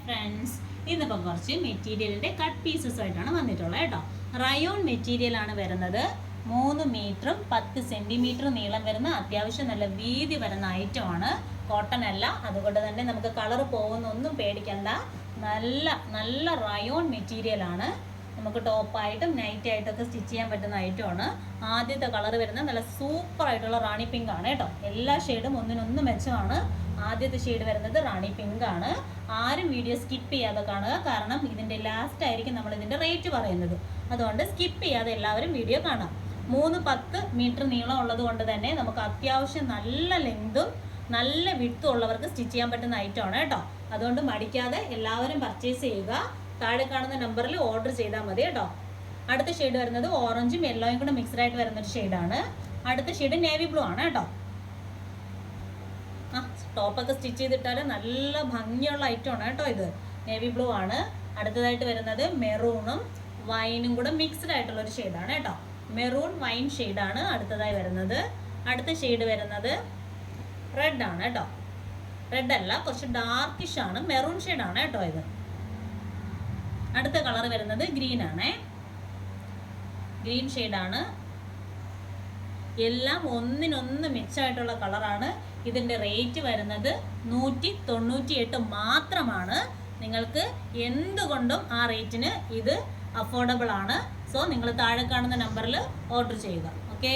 Friends, ഇന്നിപ്പോൾ കുറച്ച് മെറ്റീരിയലിൻ്റെ കട്ട് പീസസ് ആയിട്ടാണ് വന്നിട്ടുള്ളത് കേട്ടോ. റയോൺ മെറ്റീരിയലാണ് വരുന്നത്. 3 മീറ്ററും 10 സെൻറ്റിമീറ്റർ നീളം വരുന്ന അത്യാവശ്യം നല്ല വീതി വരുന്ന ഐറ്റമാണ്. കോട്ടൺ അല്ല, അതുകൊണ്ട് തന്നെ നമുക്ക് കളർ പോകുന്നൊന്നും പേടിക്കണ്ട. നല്ല റയോൺ മെറ്റീരിയലാണ്. നമുക്ക് ടോപ്പായിട്ടും നൈറ്റായിട്ടൊക്കെ സ്റ്റിച്ച് ചെയ്യാൻ പറ്റുന്ന ഐറ്റമാണ്. ആദ്യത്തെ കളർ വരുന്നത് നല്ല സൂപ്പർ ആയിട്ടുള്ള റാണി പിങ്ക് ആണ് കേട്ടോ. എല്ലാ ഷെയ്ഡും ഒന്നിനൊന്ന് മെച്ചമാണ്. ആദ്യത്തെ ഷെയ്ഡ് വരുന്നത് റാണി പിങ്ക് ആണ്. ആരും വീഡിയോ സ്കിപ്പ് ചെയ്യാതെ കാണുക, കാരണം ഇതിൻ്റെ ലാസ്റ്റ് ആയിരിക്കും നമ്മൾ ഇതിൻ്റെ റേറ്റ് പറയുന്നത്. അതുകൊണ്ട് സ്കിപ്പ് ചെയ്യാതെ എല്ലാവരും വീഡിയോ കാണാം. 3-10 മീറ്റർ നീളം ഉള്ളത് കൊണ്ട് തന്നെ നമുക്ക് അത്യാവശ്യം നല്ല ലെങ്തും നല്ല വിഡ്ത്തും ഉള്ളവർക്ക് സ്റ്റിച്ച് ചെയ്യാൻ പറ്റുന്ന ഐറ്റമാണ് കേട്ടോ. അതുകൊണ്ട് മടിക്കാതെ എല്ലാവരും പർച്ചേസ് ചെയ്യുക. താഴെ കാണുന്ന നമ്പറിൽ ഓർഡർ ചെയ്താൽ മതി കേട്ടോ. അടുത്ത ഷെയ്ഡ് വരുന്നത് ഓറഞ്ചും യെല്ലോയും കൂടെ മിക്സ്ഡ് ആയിട്ട് വരുന്നൊരു ഷെയ്ഡാണ്. അടുത്ത ഷെയ്ഡ് നേവി ബ്ലൂ ആണ് കേട്ടോ. ടോപ്പൊക്കെ സ്റ്റിച്ച് ചെയ്തിട്ടാൽ നല്ല ഭംഗിയുള്ള ഐറ്റമാണ് കേട്ടോ. ഇത് നേവി ബ്ലൂ ആണ്. അടുത്തതായിട്ട് വരുന്നത് മെറൂണും വൈനും കൂടെ മിക്സ്ഡ് ആയിട്ടുള്ള ഒരു ഷെയ്ഡാണ് കേട്ടോ. മെറൂൺ വൈൻ ഷെയ്ഡാണ് അടുത്തതായി വരുന്നത്. അടുത്ത ഷെയ്ഡ് വരുന്നത് റെഡ് ആണ് കേട്ടോ. റെഡ് അല്ല, കുറച്ച് ഡാർക്കിഷ് ആണ്, മെറൂൺ ഷെയ്ഡാണ് കേട്ടോ ഇത്. അടുത്ത കളർ വരുന്നത് ഗ്രീൻ ആണേ. ഗ്രീൻ ഷെയ്ഡാണ്. എല്ലാം ഒന്നിനൊന്ന് മെച്ചമായിട്ടുള്ള കളറാണ്. ഇതിൻ്റെ റേറ്റ് വരുന്നത് 198 മാത്രമാണ്. നിങ്ങൾക്ക് എന്തുകൊണ്ടും ആ റേറ്റിന് ഇത് അഫോർഡബിൾ ആണ്. സോ നിങ്ങൾ താഴെ കാണുന്ന നമ്പറിൽ ഓർഡർ ചെയ്യുക. ഓക്കെ.